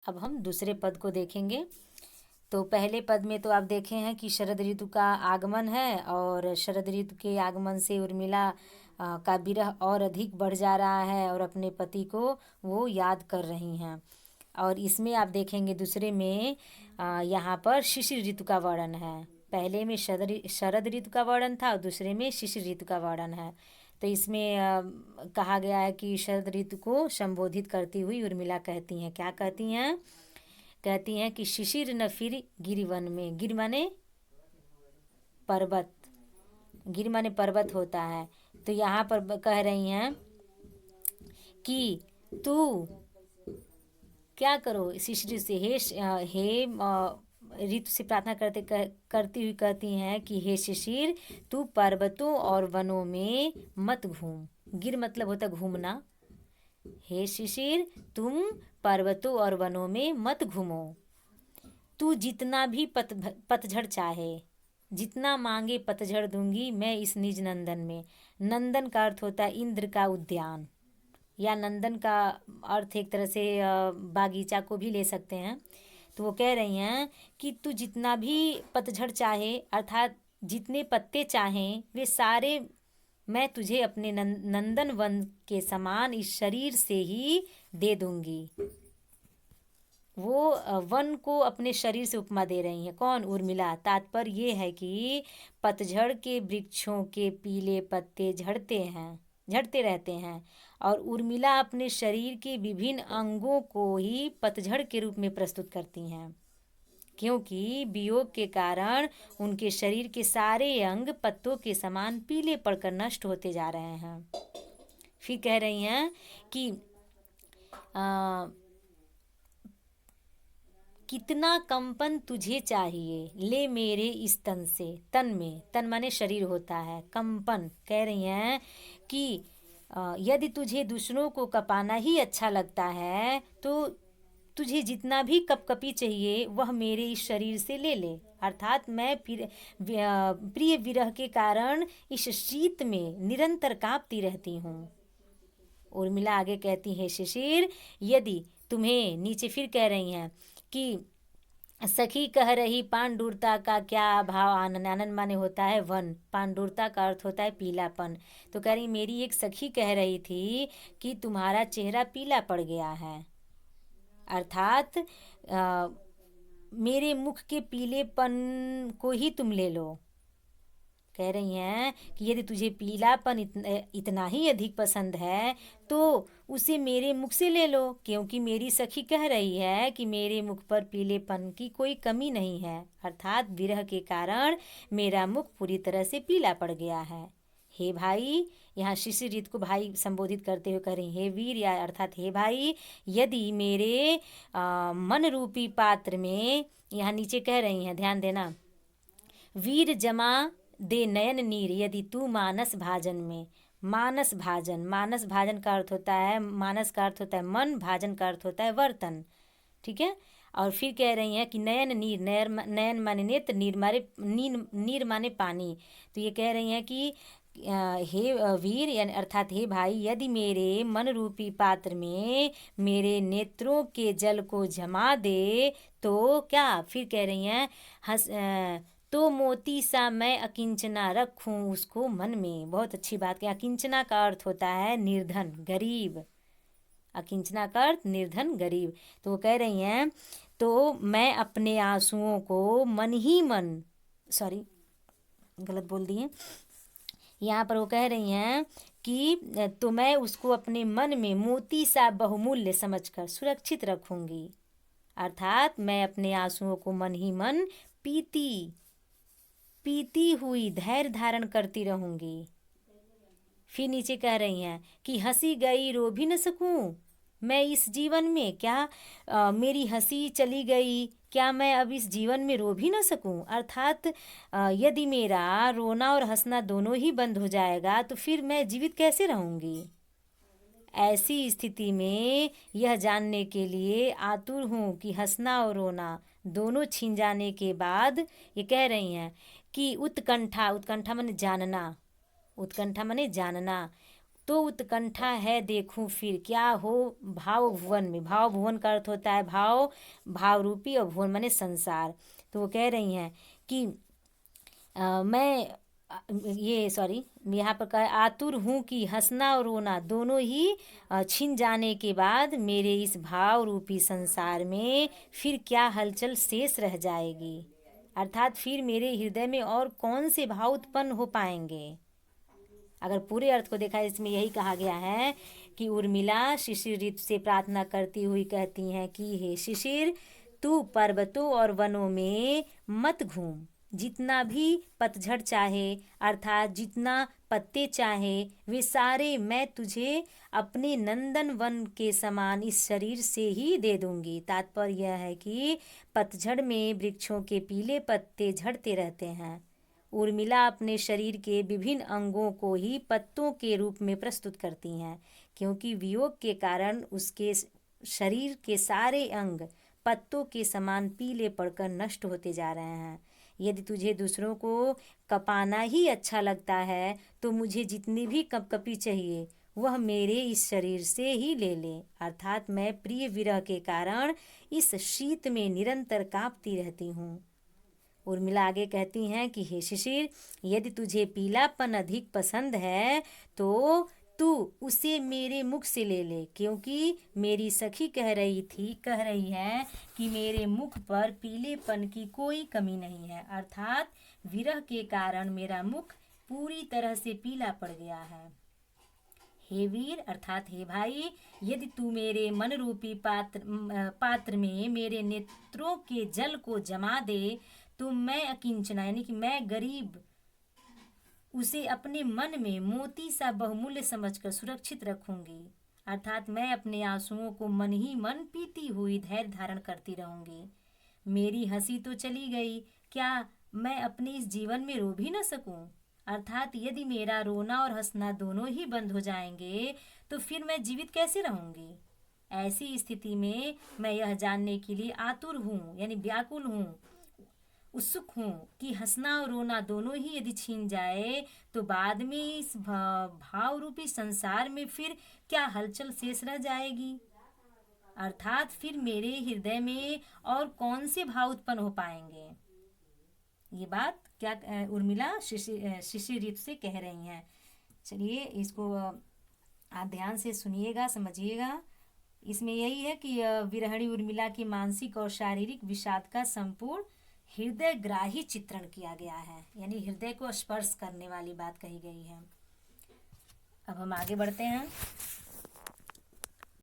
अब हम दूसरे पद को देखेंगे। तो पहले पद में तो आप देखे हैं कि शरद ऋतु का आगमन है और शरद ऋतु के आगमन से उर्मिला का विरह और अधिक बढ़ जा रहा है और अपने पति को वो याद कर रही हैं। और इसमें आप देखेंगे दूसरे में यहाँ पर शिशिर ऋतु का वर्णन है। पहले में शरद ऋतु का वर्णन था और दूसरे में शिशिर ऋतु का वर्णन है। तो इसमें कहा गया है कि शरद ऋतु को संबोधित करती हुई उर्मिला कहती हैं, क्या कहती हैं? कहती हैं कि शिशिर न फिर गिरिवन में। गिर माने पर्वत, गिर माने पर्वत होता है। तो यहाँ पर कह रही हैं कि तू क्या करो, शिशिर से हे ऋतु से प्रार्थना करती हुई कहती हैं कि हे शिशिर, तू पर्वतों और वनों में मत घूम। गिर मतलब होता घूमना। हे शिशिर, तुम पर्वतों और वनों में मत घूमो। तू जितना भी पतझड़ चाहे, जितना मांगे पतझड़ दूंगी मैं इस निज नंदन में। नंदन का अर्थ होता है इंद्र का उद्यान, या नंदन का अर्थ एक तरह से बागीचा को भी ले सकते हैं। तो वो कह रही हैं कि तू जितना भी पतझड़ चाहे, अर्थात जितने पत्ते चाहें वे सारे मैं तुझे अपने नंदन वन के समान इस शरीर से ही दे दूंगी। वो वन को अपने शरीर से उपमा दे रही हैं। कौन? उर्मिला। तात्पर्य ये है कि पतझड़ के वृक्षों के पीले पत्ते झड़ते रहते हैं और उर्मिला अपने शरीर के विभिन्न अंगों को ही पतझड़ के रूप में प्रस्तुत करती हैं, क्योंकि वियोग के कारण उनके शरीर के सारे अंग पत्तों के समान पीले पड़कर नष्ट होते जा रहे हैं। फिर कह रही हैं कि कितना कंपन तुझे चाहिए, ले मेरे इस तन से। तन में, तन माने शरीर होता है, कंपन। कह रही हैं कि यदि तुझे दूसरों को कपाना ही अच्छा लगता है तो तुझे जितना भी कपकपी चाहिए वह मेरे इस शरीर से ले ले। अर्थात मैं प्रिय विरह के कारण इस शीत में निरंतर कांपती रहती हूँ। उर्मिला आगे कहती है, शिशिर, यदि तुम्हें, नीचे फिर कह रही हैं कि सखी कह रही पांडुरता का क्या भाव आनंद। आनंद माने होता है वन, पांडुरता का अर्थ होता है पीलापन। तो कह रही मेरी एक सखी कह रही थी कि तुम्हारा चेहरा पीला पड़ गया है, अर्थात मेरे मुख के पीलेपन को ही तुम ले लो। कह रही हैं कि यदि तुझे पीलापन इतना ही अधिक पसंद है तो उसे मेरे मुख से ले लो, क्योंकि मेरी सखी कह रही है कि मेरे मुख पर पीलेपन की कोई कमी नहीं है, अर्थात विरह के कारण मेरा मुख पूरी तरह से पीला पड़ गया है। हे भाई, यहाँ शिशिर ऋतु को भाई संबोधित करते हुए कह रही, हे वीर, या अर्थात हे भाई, यदि मेरे मन रूपी पात्र में, यहाँ नीचे कह रही हैं, ध्यान देना, वीर जमा दे नयन नीर यदि तू मानस भाजन में। मानस भाजन, मानस भाजन का अर्थ होता है, मानस का अर्थ होता है मन, भाजन का अर्थ होता है बर्तन, ठीक है। और फिर कह रही हैं कि नयन नीर, नयन माने नेत्र, नीर माने पानी। तो ये कह रही हैं कि हे वीर, यानी अर्थात हे भाई, यदि मेरे मन रूपी पात्र में मेरे नेत्रों के जल को जमा दे तो क्या, फिर कह रही हैं तो मोती सा मैं अकिंचना रखूं उसको मन में। बहुत अच्छी बात है। अकिंचना का अर्थ होता है निर्धन, गरीब। अकिंचना का अर्थ निर्धन, गरीब। तो वो कह रही हैं तो मैं अपने आंसुओं को मन ही मन, सॉरी गलत बोल दी है, यहाँ पर वो कह रही हैं कि तो मैं उसको अपने मन में मोती सा बहुमूल्य समझकर सुरक्षित रखूंगी, अर्थात मैं अपने आंसुओं को मन ही मन पीती हुई धैर्य धारण करती रहूंगी। फिर नीचे कह रही हैं कि हंसी गई रो भी न सकूं मैं इस जीवन में। क्या मेरी हंसी चली गई, क्या मैं अब इस जीवन में रो भी न सकूं? अर्थात यदि मेरा रोना और हंसना दोनों ही बंद हो जाएगा तो फिर मैं जीवित कैसे रहूंगी? ऐसी स्थिति में यह जानने के लिए आतुर हूँ कि हंसना और रोना दोनों छीन जाने के बाद, ये कह रही हैं कि उत्कंठा, उत्कंठा माने जानना, उत्कंठा माने जानना, तो उत्कंठा है देखूं फिर क्या हो भाव भुवन में। भाव भुवन का अर्थ होता है भाव, भाव रूपी, और भुवन माने संसार। तो वो कह रही हैं कि मैं ये सॉरी यहाँ पर कहा आतुर हूँ कि हंसना और रोना दोनों ही छिन जाने के बाद मेरे इस भाव रूपी संसार में फिर क्या हलचल शेष रह जाएगी। अर्थात फिर मेरे हृदय में और कौन से भाव उत्पन्न हो पाएंगे। अगर पूरे अर्थ को देखा इसमें यही कहा गया है कि उर्मिला शिशिर ऋतु से प्रार्थना करती हुई कहती हैं कि हे शिशिर, तू पर्वतों और वनों में मत घूम। जितना भी पतझड़ चाहे अर्थात जितना पत्ते चाहे वे सारे मैं तुझे अपने नंदन वन के समान इस शरीर से ही दे दूंगी। तात्पर्य यह है कि पतझड़ में वृक्षों के पीले पत्ते झड़ते रहते हैं। उर्मिला अपने शरीर के विभिन्न अंगों को ही पत्तों के रूप में प्रस्तुत करती हैं, क्योंकि वियोग के कारण उसके शरीर के सारे अंग पत्तों के समान पीले पड़कर नष्ट होते जा रहे हैं। यदि तुझे दूसरों को कपाना ही अच्छा लगता है तो मुझे जितनी भी कपकपी चाहिए वह मेरे इस शरीर से ही ले ले। अर्थात मैं प्रिय विरह के कारण इस शीत में निरंतर कांपती रहती हूँ। उर्मिला आगे कहती हैं कि हे शिशिर, यदि तुझे पीलापन अधिक पसंद है तो तू उसे मेरे मुख से ले ले, क्योंकि मेरी सखी कह रही है कि मेरे मुख पर पीलेपन की कोई कमी नहीं है। अर्थात विरह के कारण मेरा मुख पूरी तरह से पीला पड़ गया है। हे वीर अर्थात हे भाई, यदि तू मेरे मन रूपी पात्र में मेरे नेत्रों के जल को जमा दे तो मैं अकिंचना यानी कि मैं गरीब उसे अपने मन में मोती सा बहुमूल्य समझकर सुरक्षित रखूंगी। अर्थात मैं अपने आंसुओं को मन ही मन पीती हुई धैर्य धारण करती रहूंगी। मेरी हंसी तो चली गई, क्या मैं अपने इस जीवन में रो भी न सकूं। अर्थात यदि मेरा रोना और हंसना दोनों ही बंद हो जाएंगे तो फिर मैं जीवित कैसे रहूंगी। ऐसी स्थिति में मैं यह जानने के लिए आतुर हूँ यानी व्याकुल हूँ, उत्सुक हूँ कि हंसना और रोना दोनों ही यदि छीन जाए तो बाद में इस भाव रूपी संसार में फिर क्या हलचल शेष रह जाएगी। अर्थात फिर मेरे हृदय में और कौन से भाव उत्पन्न हो पाएंगे। ये बात क्या उर्मिला शिशिर ऋतु से कह रही हैं। चलिए इसको आप ध्यान से सुनिएगा, समझिएगा। इसमें यही है कि विरहणी उर्मिला की मानसिक और शारीरिक विषाद का संपूर्ण हृदय ग्राही चित्रण किया गया है, यानी हृदय को स्पर्श करने वाली बात कही गई है। अब हम आगे बढ़ते हैं।